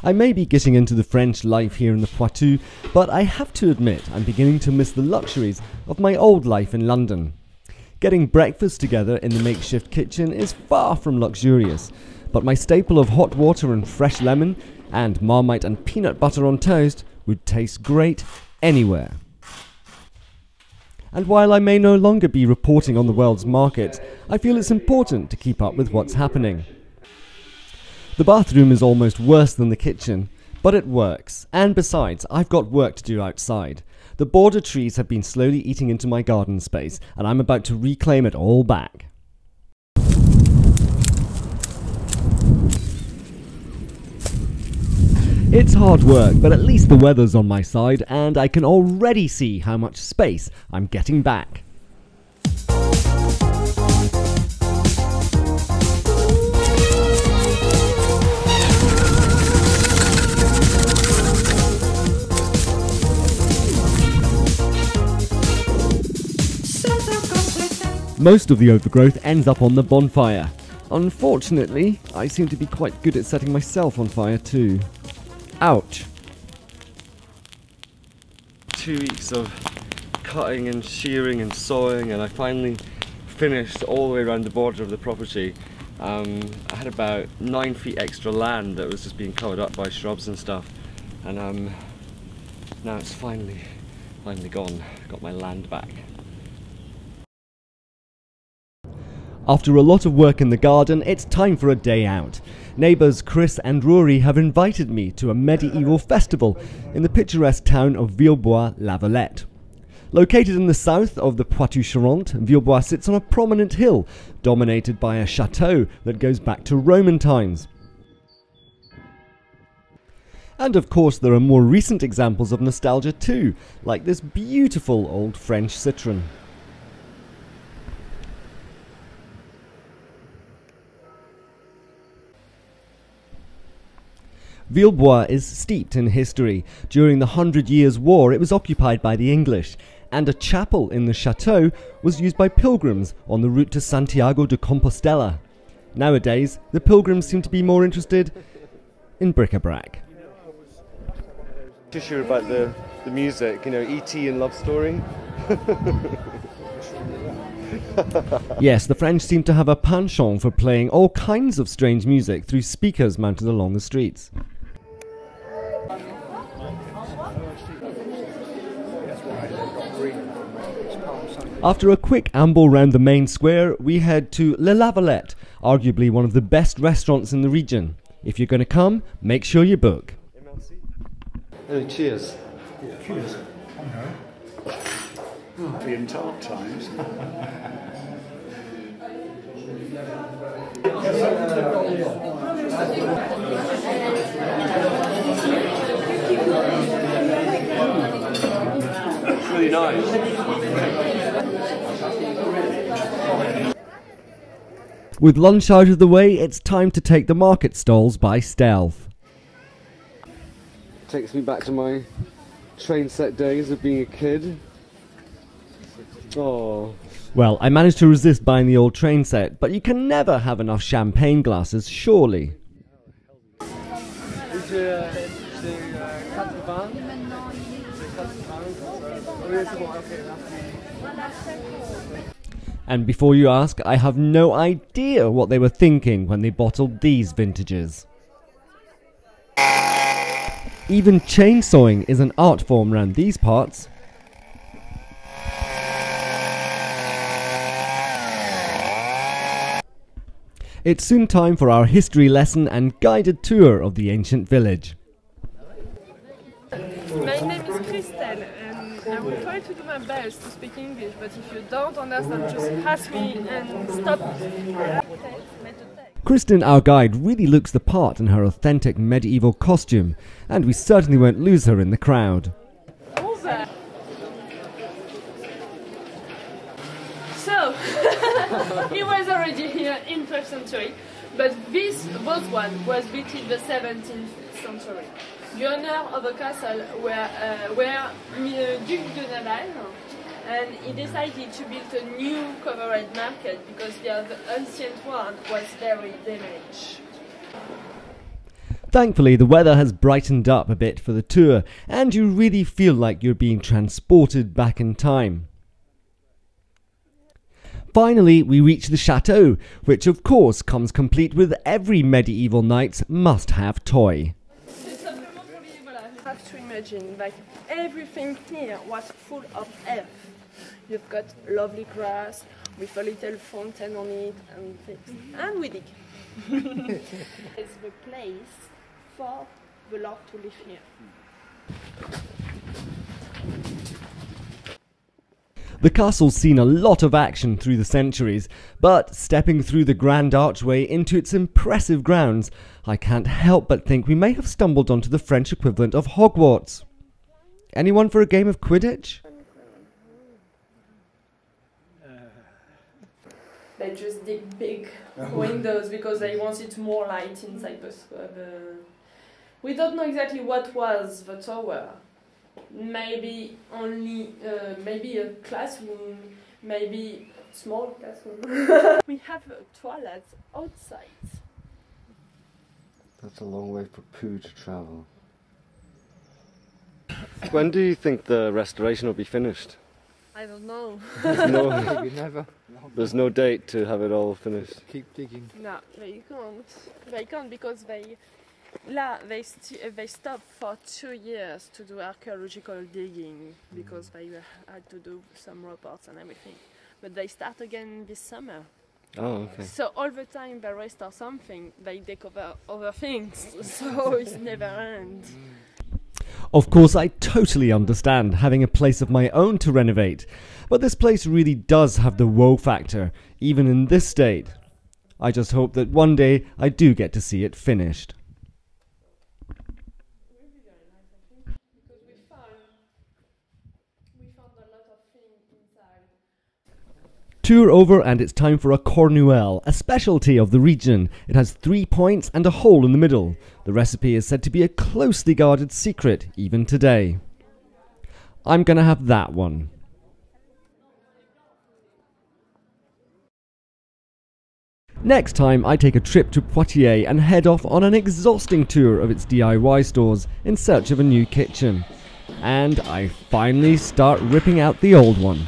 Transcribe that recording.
I may be getting into the French life here in the Poitou, but I have to admit I'm beginning to miss the luxuries of my old life in London. Getting breakfast together in the makeshift kitchen is far from luxurious, but my staple of hot water and fresh lemon, and Marmite and peanut butter on toast would taste great anywhere. And while I may no longer be reporting on the world's markets, I feel it's important to keep up with what's happening. The bathroom is almost worse than the kitchen, but it works, and besides, I've got work to do outside. The border trees have been slowly eating into my garden space, and I'm about to reclaim it all back. It's hard work, but at least the weather's on my side, and I can already see how much space I'm getting back. Most of the overgrowth ends up on the bonfire. Unfortunately, I seem to be quite good at setting myself on fire too. Ouch. 2 weeks of cutting and shearing and sawing, and I finally finished all the way around the border of the property. I had about 9 feet extra land that was just being covered up by shrubs and stuff, and now it's finally gone. Got my land back. After a lot of work in the garden, it's time for a day out. Neighbours Chris and Rory have invited me to a medieval festival in the picturesque town of Villebois-Lavalette. Located in the south of the Poitou-Charentes, Villebois sits on a prominent hill, dominated by a chateau that goes back to Roman times. And of course there are more recent examples of nostalgia too, like this beautiful old French citron. Villebois is steeped in history. During the 100 Years' War it was occupied by the English, and a chapel in the chateau was used by pilgrims on the route to Santiago de Compostela. Nowadays, the pilgrims seem to be more interested in bric-a-brac. Too sure about the music, you know, E.T. and Love Story. Yes, the French seem to have a penchant for playing all kinds of strange music through speakers mounted along the streets. After a quick amble round the main square, we head to La Lavalette, arguably one of the best restaurants in the region. If you're going to come, make sure you book. Cheers. Cheers. Oh, the entire times. It's really nice. With lunch out of the way, it's time to take the market stalls by stealth. Takes me back to my train set days of being a kid. Oh. Well, I managed to resist buying the old train set, but you can never have enough champagne glasses, surely. And before you ask, I have no idea what they were thinking when they bottled these vintages. Even chainsawing is an art form around these parts. It's soon time for our history lesson and guided tour of the ancient village. My name is Christelle, and I will try to do my best to speak English, but if you don't understand, just ask me and stop me. Kristen, our guide, really looks the part in her authentic medieval costume, and we certainly won't lose her in the crowd. So, he was already here in 12th century, but this both one was built in the 17th century. The owner of the castle were Duc de Navarre, And he decided to build a new covered market because the ancient one was very damaged. Thankfully, the weather has brightened up a bit for the tour, and you really feel like you're being transported back in time. Finally, we reach the chateau, which of course comes complete with every medieval knight's must-have toy. You have to imagine like everything here was full of earth. You've got lovely grass with a little fountain on it and things. And we dig. It's the place for the Lord to live here. The castle's seen a lot of action through the centuries, but stepping through the grand archway into its impressive grounds, I can't help but think we may have stumbled onto the French equivalent of Hogwarts. Anyone for a game of Quidditch? They just dig big windows because they wanted more light inside the we don't know exactly what was the tower. Maybe only, maybe a classroom, maybe small classroom. We have a toilet outside. That's a long way for poo to travel. When do you think the restoration will be finished? I don't know. Maybe never. There's no date to have it all finished. Keep digging. No, they can't. They can't because they stopped for 2 years to do archaeological digging because they had to do some reports and everything. But they start again this summer. Oh, okay. So all the time they restore something, they discover other things. So it's never ends. Of course, I totally understand having a place of my own to renovate, but this place really does have the wow factor, even in this state. I just hope that one day I do get to see it finished. Tour over, and it's time for a cornuelle, a specialty of the region. It has 3 points and a hole in the middle. The recipe is said to be a closely guarded secret, even today. I'm gonna have that one. Next time, I take a trip to Poitiers and head off on an exhausting tour of its DIY stores in search of a new kitchen. And I finally start ripping out the old one.